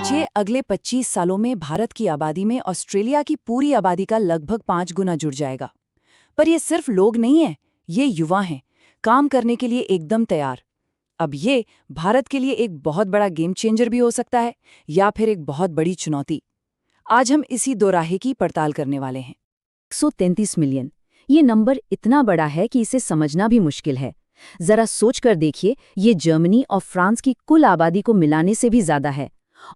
सोचिए, अगले 25 सालों में भारत की आबादी में ऑस्ट्रेलिया की पूरी आबादी का लगभग 5 गुना जुड़ जाएगा। पर ये सिर्फ लोग नहीं हैं, ये युवा हैं, काम करने के लिए एकदम तैयार। अब ये भारत के लिए एक बहुत बड़ा गेम चेंजर भी हो सकता है, या फिर एक बहुत बड़ी चुनौती। आज हम इसी दोराहे की पड़ताल करने वाले हैं। 133 मिलियन, ये नंबर इतना बड़ा है कि इसे समझना भी मुश्किल है। जरा सोचकर देखिए, ये जर्मनी और फ्रांस की कुल आबादी को मिलाने से भी ज्यादा है।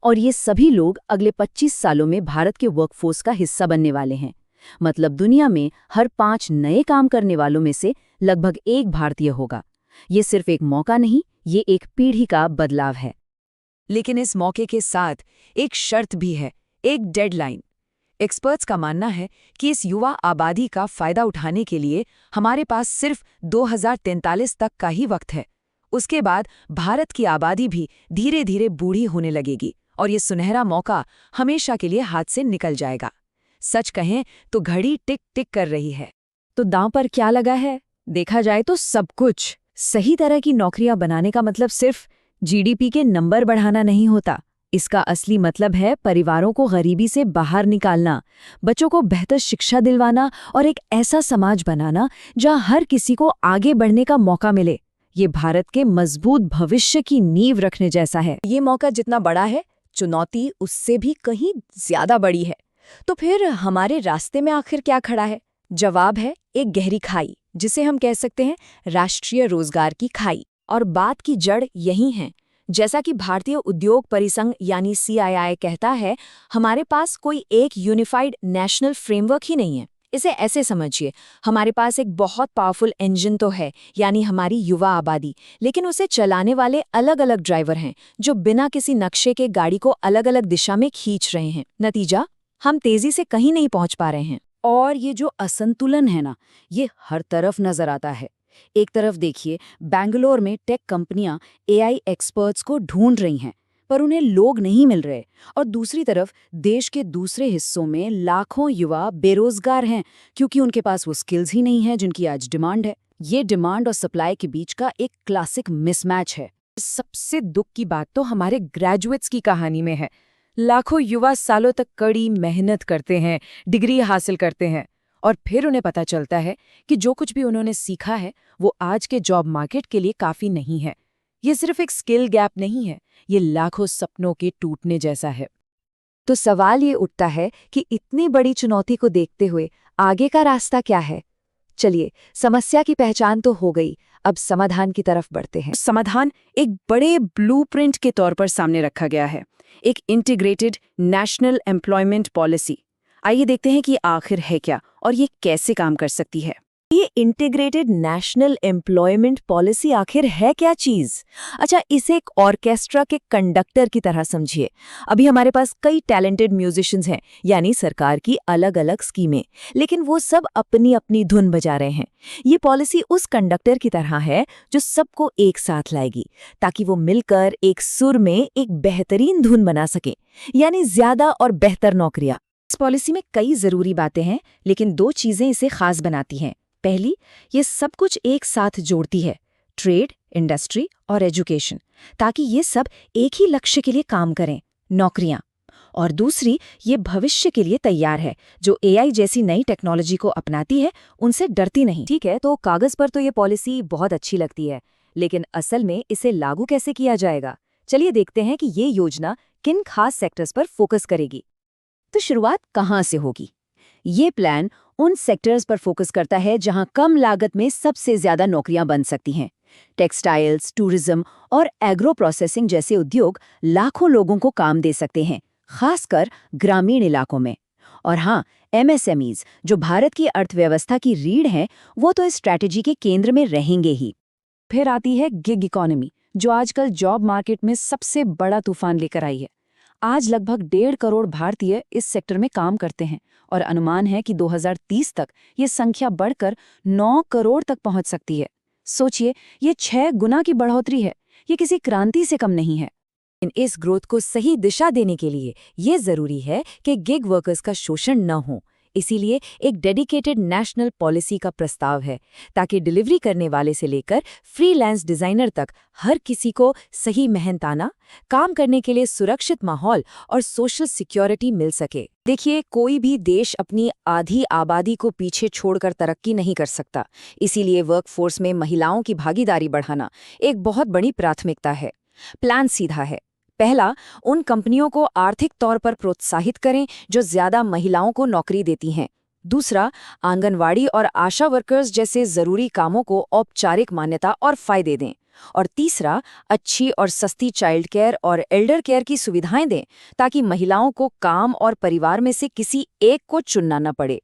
और ये सभी लोग अगले 25 सालों में भारत के वर्कफोर्स का हिस्सा बनने वाले हैं। मतलब दुनिया में हर 5 नए काम करने वालों में से लगभग एक भारतीय होगा। ये सिर्फ एक मौका नहीं, ये एक पीढ़ी का बदलाव है। लेकिन इस मौके के साथ एक शर्त भी है, एक डेडलाइन। एक्सपर्ट्स का मानना है कि इस युवा आबादी का फायदा उठाने के लिए हमारे पास सिर्फ 2043 तक का ही वक्त है। उसके बाद भारत की आबादी भी धीरे धीरे बूढ़ी होने लगेगी और ये सुनहरा मौका हमेशा के लिए हाथ से निकल जाएगा। सच कहें तो घड़ी टिक टिक कर रही है। तो दांव पर क्या लगा है? देखा जाए तो सब कुछ। सही तरह की नौकरियां बनाने का मतलब सिर्फ जीडीपी के नंबर बढ़ाना नहीं होता। इसका असली मतलब है परिवारों को गरीबी से बाहर निकालना, बच्चों को बेहतर शिक्षा दिलवाना और एक ऐसा समाज बनाना जहां हर किसी को आगे बढ़ने का मौका मिले। ये भारत के मजबूत भविष्य की नींव रखने जैसा है। ये मौका जितना बड़ा है, चुनौती उससे भी कहीं ज्यादा बड़ी है। तो फिर हमारे रास्ते में आखिर क्या खड़ा है? जवाब है एक गहरी खाई, जिसे हम कह सकते हैं राष्ट्रीय रोजगार की खाई। और बात की जड़ यही है। जैसा कि भारतीय उद्योग परिसंघ यानी CII कहता है, हमारे पास कोई एक यूनिफाइड नेशनल फ्रेमवर्क ही नहीं है। इसे ऐसे समझिए, हमारे पास एक बहुत पावरफुल इंजन तो है, यानी हमारी युवा आबादी, लेकिन उसे चलाने वाले अलग अलग ड्राइवर हैं जो बिना किसी नक्शे के गाड़ी को अलग अलग दिशा में खींच रहे हैं। नतीजा, हम तेजी से कहीं नहीं पहुंच पा रहे हैं। और ये जो असंतुलन है ना, ये हर तरफ नजर आता है। एक तरफ देखिए, बेंगलोर में टेक कंपनियां AI एक्सपर्ट्स को ढूंढ रही हैं, पर उन्हें लोग नहीं मिल रहे। और दूसरी तरफ देश के दूसरे हिस्सों में लाखों युवा बेरोजगार हैं, क्योंकि उनके पास वो स्किल्स ही नहीं है जिनकी आज डिमांड है। ये डिमांड और सप्लाई के बीच का एक क्लासिक मिसमैच है। सबसे दुख की बात तो हमारे ग्रेजुएट्स की कहानी में है। लाखों युवा सालों तक कड़ी मेहनत करते हैं, डिग्री हासिल करते हैं, और फिर उन्हें पता चलता है कि जो कुछ भी उन्होंने सीखा है वो आज के जॉब मार्केट के लिए काफी नहीं है। ये सिर्फ एक स्किल गैप नहीं है, ये लाखों सपनों के टूटने जैसा है। तो सवाल ये उठता है कि इतनी बड़ी चुनौती को देखते हुए आगे का रास्ता क्या है? चलिए, समस्या की पहचान तो हो गई, अब समाधान की तरफ बढ़ते हैं। समाधान एक बड़े ब्लूप्रिंट के तौर पर सामने रखा गया है, एक इंटीग्रेटेड नेशनल एम्प्लॉयमेंट पॉलिसी। आइए देखते हैं कि आखिर है क्या और ये कैसे काम कर सकती है। ये इंटीग्रेटेड नेशनल एम्प्लॉयमेंट पॉलिसी आखिर है क्या चीज? अच्छा, इसे एक ऑर्केस्ट्रा के कंडक्टर की तरह समझिए। अभी हमारे पास कई टैलेंटेड म्यूजिशियंस हैं, यानी सरकार की अलग अलग स्कीमें, लेकिन वो सब अपनी अपनी धुन बजा रहे हैं। ये पॉलिसी उस कंडक्टर की तरह है जो सबको एक साथ लाएगी, ताकि वो मिलकर एक सुर में एक बेहतरीन धुन बना सके, यानी ज्यादा और बेहतर नौकरियां। इस पॉलिसी में कई जरूरी बातें हैं, लेकिन 2 चीजें इसे खास बनाती हैं। पहली, ये सब कुछ एक साथ जोड़ती है, ट्रेड, इंडस्ट्री और एजुकेशन, ताकि ये सब एक ही लक्ष्य के लिए काम करें, नौकरियां। और दूसरी, ये भविष्य के लिए तैयार है, जो AI जैसी नई टेक्नोलॉजी को अपनाती है, उनसे डरती नहीं। ठीक है, तो कागज पर तो ये पॉलिसी बहुत अच्छी लगती है, लेकिन असल में इसे लागू कैसे किया जाएगा? चलिए देखते हैं कि ये योजना किन खास सेक्टर्स पर फोकस करेगी। तो शुरुआत कहाँ से होगी? ये प्लान उन सेक्टर्स पर फोकस करता है जहां कम लागत में सबसे ज्यादा नौकरियां बन सकती हैं। टेक्सटाइल्स, टूरिज्म और एग्रो प्रोसेसिंग जैसे उद्योग लाखों लोगों को काम दे सकते हैं, खासकर ग्रामीण इलाकों में। और हाँ, MSMEs, जो भारत की अर्थव्यवस्था की रीढ़ हैं, वो तो इस स्ट्रैटेजी के केंद्र में रहेंगे ही। फिर आती है गिग इकोनॉमी, जो आजकल जॉब मार्केट में सबसे बड़ा तूफान लेकर आई है। आज लगभग 1.5 करोड़ भारतीय इस सेक्टर में काम करते हैं और अनुमान है कि 2030 तक ये संख्या बढ़कर 9 करोड़ तक पहुंच सकती है। सोचिए, ये 6 गुना की बढ़ोतरी है। ये किसी क्रांति से कम नहीं है। इस ग्रोथ को सही दिशा देने के लिए ये जरूरी है कि गिग वर्कर्स का शोषण न हो, इसीलिए एक डेडिकेटेड नेशनल पॉलिसी का प्रस्ताव है, ताकि डिलीवरी करने वाले से लेकर फ्रीलांस डिजाइनर तक हर किसी को सही मेहनताना, काम करने के लिए सुरक्षित माहौल और सोशल सिक्योरिटी मिल सके। देखिए, कोई भी देश अपनी आधी आबादी को पीछे छोड़कर तरक्की नहीं कर सकता। इसीलिए वर्कफोर्स में महिलाओं की भागीदारी बढ़ाना एक बहुत बड़ी प्राथमिकता है। प्लान सीधा है। पहला, उन कंपनियों को आर्थिक तौर पर प्रोत्साहित करें जो ज्यादा महिलाओं को नौकरी देती हैं। दूसरा, आंगनवाड़ी और आशा वर्कर्स जैसे जरूरी कामों को औपचारिक मान्यता और फायदे दें। और तीसरा, अच्छी और सस्ती चाइल्ड केयर और एल्डर केयर की सुविधाएं दें, ताकि महिलाओं को काम और परिवार में से किसी एक को चुनना न पड़े।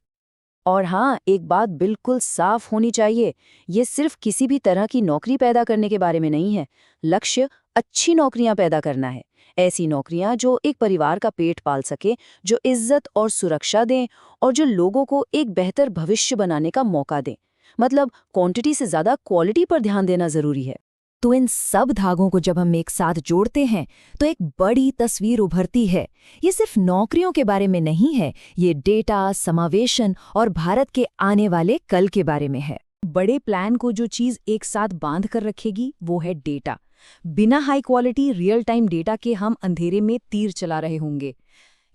और हाँ, एक बात बिल्कुल साफ होनी चाहिए, ये सिर्फ किसी भी तरह की नौकरी पैदा करने के बारे में नहीं है। लक्ष्य अच्छी नौकरियां पैदा करना है, ऐसी नौकरियां जो एक परिवार का पेट पाल सके, जो इज्जत और सुरक्षा दें और जो लोगों को एक बेहतर भविष्य बनाने का मौका दें। मतलब क्वांटिटी से ज्यादा क्वालिटी पर ध्यान देना जरूरी है। तो इन सब धागों को जब हम एक साथ जोड़ते हैं तो एक बड़ी तस्वीर उभरती है। ये सिर्फ नौकरियों के बारे में नहीं है, ये डेटा, समावेशन और भारत के आने वाले कल के बारे में है। बड़े प्लान को जो चीज़ एक साथ बांध कर रखेगी वो है डेटा। बिना high quality real time data के हम अंधेरे में तीर चला रहे होंगे।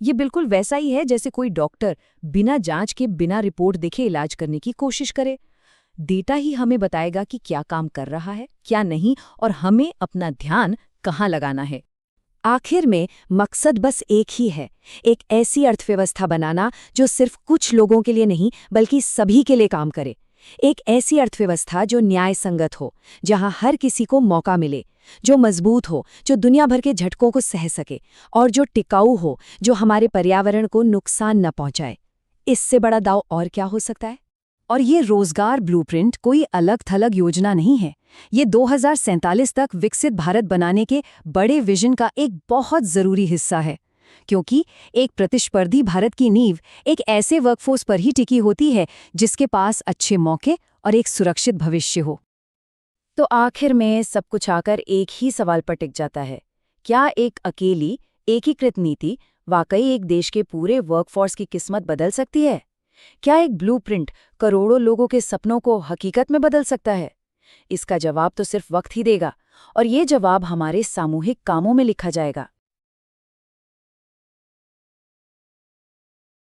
ये बिल्कुल वैसा ही है जैसे कोई डॉक्टर बिना जांच के, बिना रिपोर्ट देखे इलाज करने की कोशिश करे। डेटा ही हमें बताएगा कि क्या काम कर रहा है, क्या नहीं, और हमें अपना ध्यान कहाँ लगाना है। आखिर में मकसद बस एक ही है, एक ऐसी अर्थव्यवस्था बनाना जो सिर्फ कुछ लोगों के लिए नहीं बल्कि सभी के लिए काम करे। एक ऐसी अर्थव्यवस्था जो न्याय संगत हो, जहां हर किसी को मौका मिले, जो मजबूत हो, जो दुनिया भर के झटकों को सह सके, और जो टिकाऊ हो, जो हमारे पर्यावरण को नुकसान न पहुंचाए। इससे बड़ा दाव और क्या हो सकता है? और ये रोजगार ब्लूप्रिंट कोई अलग थलग योजना नहीं है। ये 2047 तक विकसित भारत बनाने के बड़े विजन का एक बहुत जरूरी हिस्सा है, क्योंकि एक प्रतिस्पर्धी भारत की नींव एक ऐसे वर्कफोर्स पर ही टिकी होती है जिसके पास अच्छे मौके और एक सुरक्षित भविष्य हो। तो आखिर में सब कुछ आकर एक ही सवाल पर टिक जाता है, क्या एक अकेली एकीकृत नीति वाकई एक देश के पूरे वर्कफोर्स की किस्मत बदल सकती है? क्या एक ब्लूप्रिंट करोड़ों लोगों के सपनों को हकीकत में बदल सकता है? इसका जवाब तो सिर्फ वक्त ही देगा, और ये जवाब हमारे सामूहिक कामों में लिखा जाएगा।